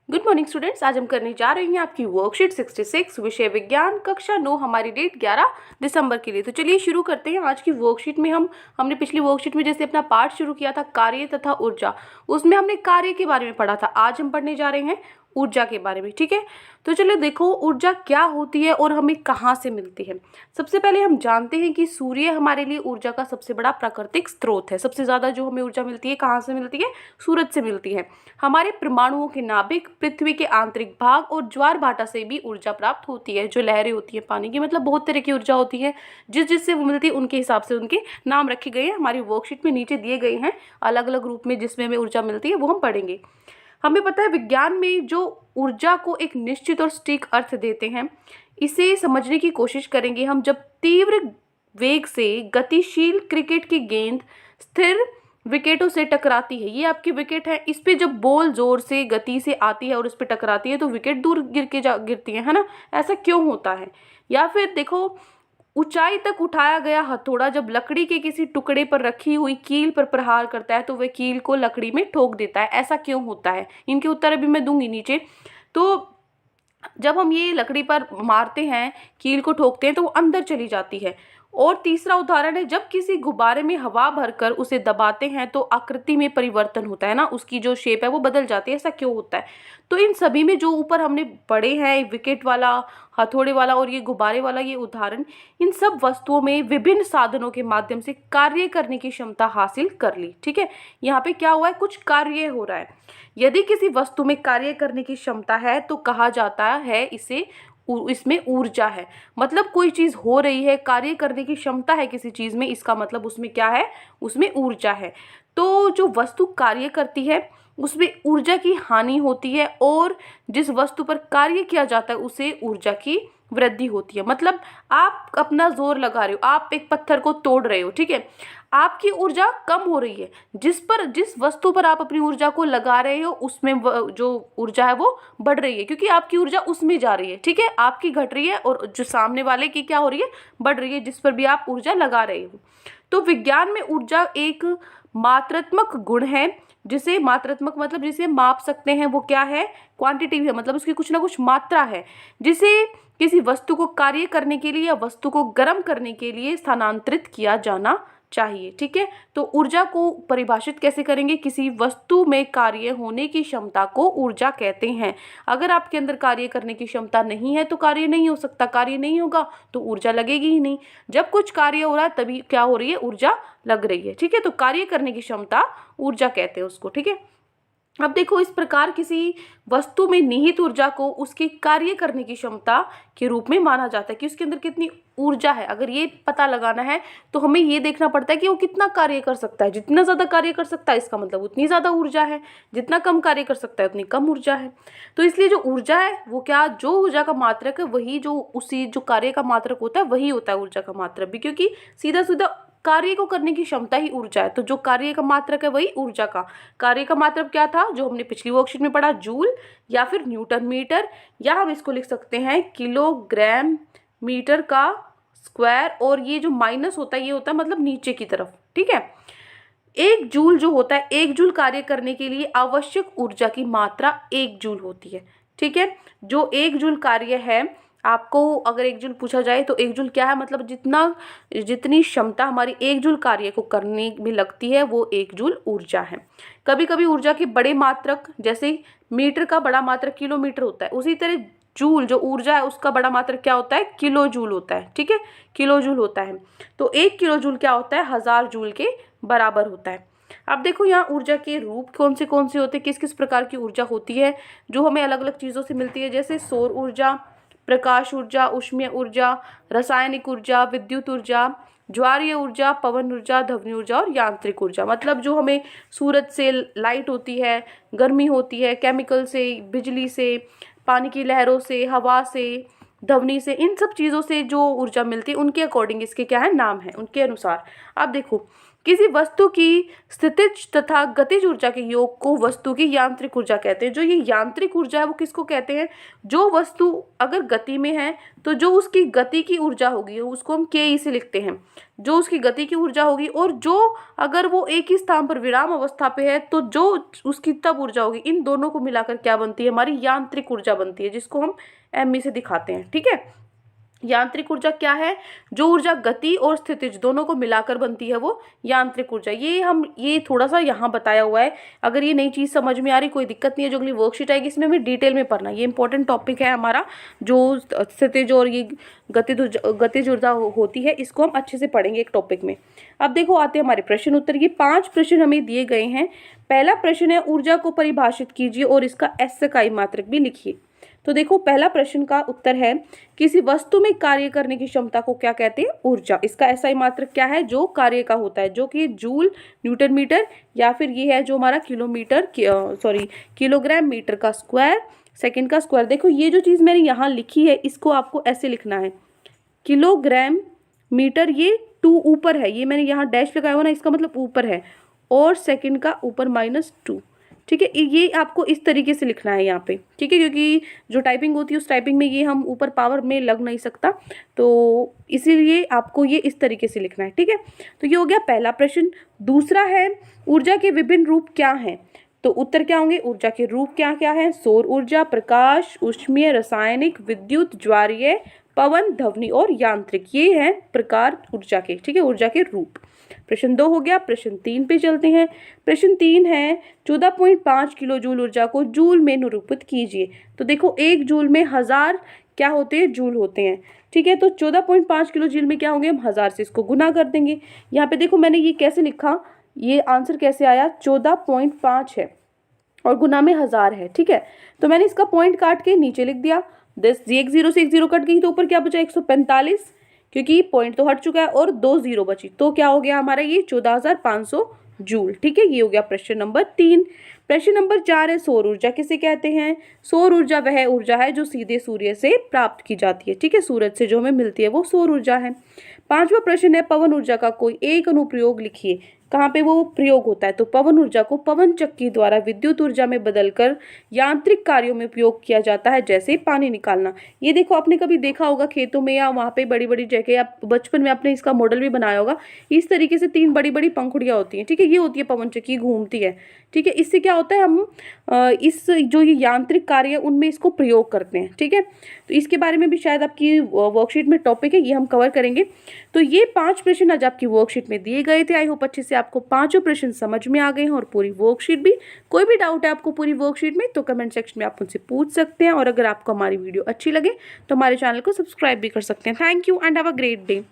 Good morning students. आज हम करने जा रहे हैं आपकी वर्कशीट 66 विषय विज्ञान कक्षा 9। हमारी डेट 11 दिसंबर के लिए। तो चलिए शुरू करते हैं। आज की वर्कशीट में हमने पिछली वर्कशीट में जैसे अपना पार्ट शुरू किया था कार्य तथा ऊर्जा, उसमें हमने कार्य के बारे में पढ़ा था। आज हम पढ़ने जा रहे हैं ऊर्जा के बारे में। ठीक है, तो चलिए देखो ऊर्जा क्या होती है और हमें कहाँ से मिलती है। सबसे पहले हम जानते हैं कि सूर्य हमारे लिए ऊर्जा का सबसे बड़ा प्राकृतिक स्रोत है। सबसे ज़्यादा जो हमें ऊर्जा मिलती है कहाँ से मिलती है? सूरज से मिलती है। हमारे परमाणुओं के नाभिक, पृथ्वी के आंतरिक भाग और ज्वार भाटा से भी ऊर्जा प्राप्त होती है। जो लहरें होती है पानी की, मतलब बहुत तरह की ऊर्जा होती है। जिससे वो मिलती है उनके हिसाब से उनके नाम रखे गए हैं। हमारी वर्कशीट में नीचे दिए गए हैं अलग अलग रूप में जिसमें हमें ऊर्जा मिलती है, वो हम पढ़ेंगे। हमें पता है विज्ञान में जो ऊर्जा को एक निश्चित और सटीक अर्थ देते हैं, इसे समझने की कोशिश करेंगे हम। जब तीव्र वेग से गतिशील क्रिकेट की गेंद स्थिर विकेटों से टकराती है, ये आपकी विकेट है, इस पे जब बॉल जोर से गति से आती है और उस पे टकराती है तो विकेट दूर गिरती है ना। ऐसा क्यों होता है? या फिर देखो, ऊंचाई तक उठाया गया हथौड़ा जब लकड़ी के किसी टुकड़े पर रखी हुई कील पर प्रहार करता है तो वह कील को लकड़ी में ठोक देता है। ऐसा क्यों होता है? इनके उत्तर अभी मैं दूंगी नीचे। तो जब हम ये लकड़ी पर मारते हैं, कील को ठोकते हैं, तो वो अंदर चली जाती है। और तीसरा उदाहरण है, जब किसी गुब्बारे में हवा भरकर उसे दबाते हैं तो आकृति में परिवर्तन होता है ना, उसकी जो शेप है वो बदल जाती है। ऐसा क्यों होता है? तो इन सभी में जो ऊपर हमने पढ़े हैं, विकेट वाला, हथौड़े वाला और ये गुब्बारे वाला, ये उदाहरण, इन सब वस्तुओं में विभिन्न साधनों के माध्यम से कार्य करने की क्षमता हासिल कर ली। ठीक है, यहाँ पे क्या हुआ है? कुछ कार्य हो रहा है। यदि किसी वस्तु में कार्य करने की क्षमता है तो कहा जाता है इसमें ऊर्जा है। मतलब कोई चीज हो रही है, कार्य करने की क्षमता है किसी चीज में, इसका मतलब उसमें क्या है? उसमें ऊर्जा है। तो जो वस्तु कार्य करती है उसमें ऊर्जा की हानि होती है और जिस वस्तु पर कार्य किया जाता है उसे ऊर्जा की वृद्धि होती है। मतलब आप अपना जोर लगा रहे हो, आप एक पत्थर को तोड़ रहे हो, ठीक है, आपकी ऊर्जा कम हो रही है। जिस वस्तु पर आप अपनी ऊर्जा को लगा रहे हो उसमें जो ऊर्जा है वो बढ़ रही है, क्योंकि आपकी ऊर्जा उसमें जा रही है। ठीक है, आपकी घट रही है और जो सामने वाले की क्या हो रही है? बढ़ रही है, जिस पर भी आप ऊर्जा लगा रहे हो। तो विज्ञान में ऊर्जा एक मात्रात्मक गुण है। जिसे मात्रात्मक मतलब जिसे माप सकते हैं, वो क्या है? क्वांटिटी है, मतलब उसकी कुछ ना कुछ मात्रा है जिसे किसी वस्तु को कार्य करने के लिए या वस्तु को गर्म करने के लिए स्थानांतरित किया जाना चाहिए। ठीक है, तो ऊर्जा को परिभाषित कैसे करेंगे? किसी वस्तु में कार्य होने की क्षमता को ऊर्जा कहते हैं। अगर आपके अंदर कार्य करने की क्षमता नहीं है तो कार्य नहीं हो सकता, कार्य नहीं होगा तो ऊर्जा लगेगी ही नहीं। जब कुछ कार्य हो रहा है तभी क्या हो रही है? ऊर्जा लग रही है। ठीक है, तो कार्य करने की क्षमता ऊर्जा कहते हैं उसको। ठीक है, अब देखो, इस प्रकार किसी वस्तु में निहित ऊर्जा को उसके कार्य करने की क्षमता के रूप में माना जाता है कि उसके अंदर कितनी ऊर्जा है। अगर ये पता लगाना है तो हमें ये देखना पड़ता है कि वो कितना कार्य कर सकता है। जितना ज़्यादा कार्य कर सकता है इसका मतलब उतनी ज़्यादा ऊर्जा है, जितना कम कार्य कर सकता है उतनी कम ऊर्जा है। तो इसलिए जो ऊर्जा है वो क्या, जो ऊर्जा का मात्रक है वही जो कार्य का मात्रक होता है वही होता है ऊर्जा का मात्रक भी, क्योंकि सीधा सीधा कार्य को करने की क्षमता ही ऊर्जा है। तो जो कार्य का मात्रक है वही ऊर्जा का। कार्य का मात्रक क्या था जो हमने पिछली वर्कशीट में पढ़ा? जूल या फिर न्यूटन मीटर, या हम इसको लिख सकते हैं किलोग्राम मीटर का स्क्वायर। और ये जो माइनस होता है ये होता है मतलब नीचे की तरफ। ठीक है, एक जूल जो होता है, एक जूल कार्य करने के लिए आवश्यक ऊर्जा की मात्रा 1 जूल होती है। ठीक है, जो 1 जूल कार्य है, आपको अगर 1 जूल पूछा जाए तो 1 जूल क्या है? मतलब जितनी क्षमता हमारी 1 जूल कार्य को करने में लगती है वो 1 जूल ऊर्जा है। कभी कभी ऊर्जा के बड़े मात्रक, जैसे मीटर का बड़ा मात्रक किलोमीटर होता है, उसी तरह जूल जो ऊर्जा है उसका बड़ा मात्रक क्या होता है? किलो जूल होता है। ठीक है, किलो जूल होता है। तो 1 किलो जूल क्या होता है? 1000 जूल के बराबर होता है। अब देखो, यहाँ ऊर्जा के रूप कौन से होते हैं, किस किस प्रकार की ऊर्जा होती है जो हमें अलग अलग चीज़ों से मिलती है, जैसे सौर ऊर्जा, प्रकाश ऊर्जा, ऊष्मीय ऊर्जा, रासायनिक ऊर्जा, विद्युत ऊर्जा, ज्वारीय ऊर्जा, पवन ऊर्जा, ध्वनि ऊर्जा और यांत्रिक ऊर्जा। मतलब जो हमें सूरज से लाइट होती है, गर्मी होती है, केमिकल से, बिजली से, पानी की लहरों से, हवा से, ध्वनि से, इन सब चीज़ों से जो ऊर्जा मिलती है उनके अकॉर्डिंग इसके क्या है? नाम है, उनके अनुसार। अब देखो, किसी वस्तु की स्थितिज तथा गतिज ऊर्जा के योग को वस्तु की यांत्रिक ऊर्जा कहते हैं। जो ये यांत्रिक ऊर्जा है वो किसको कहते हैं? जो वस्तु अगर गति में है तो जो उसकी गति की ऊर्जा होगी उसको हम के से लिखते हैं, जो उसकी गति की ऊर्जा होगी, और जो अगर वो एक ही स्थान पर विराम अवस्था पे है तो जो उसकी तब ऊर्जा होगी। इन दोनों को मिलाकर क्या बनती है? हमारी यांत्रिक ऊर्जा बनती है, जिसको हम एम से दिखाते हैं। ठीक है, यांत्रिक ऊर्जा क्या है? जो ऊर्जा गति और स्थितिज दोनों को मिलाकर बनती है वो यांत्रिक ऊर्जा। ये थोड़ा सा यहाँ बताया हुआ है। अगर ये नई चीज़ समझ में आ रही, कोई दिक्कत नहीं है, जो अगली वर्कशीट आएगी इसमें हमें डिटेल में पढ़ना। ये इंपॉर्टेंट टॉपिक है हमारा, जो स्थितिज और ये गतिज ऊर्जा होती है, इसको हम अच्छे से पढ़ेंगे एक टॉपिक में। अब देखो आते हैं हमारे प्रश्न उत्तर। ये 5 प्रश्न हमें दिए गए हैं। पहला प्रश्न है ऊर्जा को परिभाषित कीजिए और इसका एस इकाई मात्रक भी लिखिए। तो देखो पहला प्रश्न का उत्तर है किसी वस्तु में कार्य करने की क्षमता को क्या कहते हैं? ऊर्जा। इसका एसआई मात्रक क्या है? जो कार्य का होता है, जो कि जूल, न्यूटन मीटर, या फिर ये है जो हमारा किलोग्राम मीटर का स्क्वायर, सेकंड का स्क्वायर। देखो ये जो चीज़ मैंने यहाँ लिखी है इसको आपको ऐसे लिखना है, किलोग्राम मीटर, ये 2 ऊपर है, ये मैंने यहाँ डैश लगाया हुआ ना, इसका मतलब ऊपर है, और सेकंड का ऊपर -2। ठीक है, ये आपको इस तरीके से लिखना है यहाँ पे। ठीक है, क्योंकि जो टाइपिंग होती है उस टाइपिंग में ये हम ऊपर पावर में लग नहीं सकता, तो इसीलिए आपको ये इस तरीके से लिखना है। ठीक है, तो ये हो गया पहला प्रश्न। दूसरा है ऊर्जा के विभिन्न रूप क्या हैं? तो उत्तर क्या होंगे? ऊर्जा के रूप क्या क्या है? सौर ऊर्जा, प्रकाश, ऊष्मीय, रासायनिक, विद्युत, ज्वारीय, पवन, ध्वनि और यांत्रिक। ये हैं प्रकार ऊर्जा के। ठीक है, ऊर्जा के रूप। प्रश्न 2 हो गया। प्रश्न 3 पे चलते हैं। प्रश्न 3 है 14.5 किलो जूल ऊर्जा को जूल में निरूपित कीजिए। तो देखो 1 जूल में 1000 क्या होते हैं? जूल होते हैं। ठीक है, तो 14.5 किलो जूल में क्या होंगे? हम 1000 से इसको गुना कर देंगे। यहाँ पे देखो मैंने ये कैसे लिखा, ये आंसर कैसे आया? 14.5 है और गुना में 1000 है। ठीक है, तो मैंने इसका पॉइंट काट के नीचे लिख दिया। 10 एक 0 से 1 0 कट गई तो ऊपर क्या बचा? 145, क्योंकि पॉइंट तो हट चुका है, और 2 0 बची, तो क्या हो गया हमारा? ये 14,500 जूल। ठीक है, ये हो गया प्रश्न नंबर 3। प्रश्न नंबर 4 है सौर ऊर्जा किसे कहते हैं? सौर ऊर्जा वह ऊर्जा है जो सीधे सूर्य से प्राप्त की जाती है। ठीक है, सूरज से जो हमें मिलती है वो सौर ऊर्जा है। 5वां प्रश्न है पवन ऊर्जा का कोई एक अनुप्रयोग लिखिए। कहाँ पे वो प्रयोग होता है? तो पवन ऊर्जा को पवन चक्की द्वारा विद्युत ऊर्जा में बदलकर यांत्रिक कार्यों में उपयोग किया जाता है, जैसे पानी निकालना। ये देखो आपने कभी देखा होगा खेतों में या वहाँ पे बड़ी बड़ी जगह, या बचपन में आपने इसका मॉडल भी बनाया होगा। इस तरीके से 3 बड़ी बड़ी पंखुड़ियाँ होती हैं। ठीक है, ये होती है पवन चक्की, घूमती है। ठीक है, इससे क्या होता है, हम इस जो ये यांत्रिक कार्य है उनमें इसको प्रयोग करते हैं। ठीक है, तो इसके बारे में भी शायद आपकी वर्कशीट में टॉपिक है, ये हम कवर करेंगे। तो ये 5 प्रश्न आज आपकी वर्कशीट में दिए गए थे। आई होप अच्छे से आपको 5 प्रश्न समझ में आ गए हैं और पूरी वर्कशीट भी। कोई भी डाउट है आपको पूरी वर्कशीट में तो कमेंट सेक्शन में आप मुझसे पूछ सकते हैं, और अगर आपको हमारी वीडियो अच्छी लगे तो हमारे चैनल को सब्सक्राइब भी कर सकते हैं। Thank you and have a great day.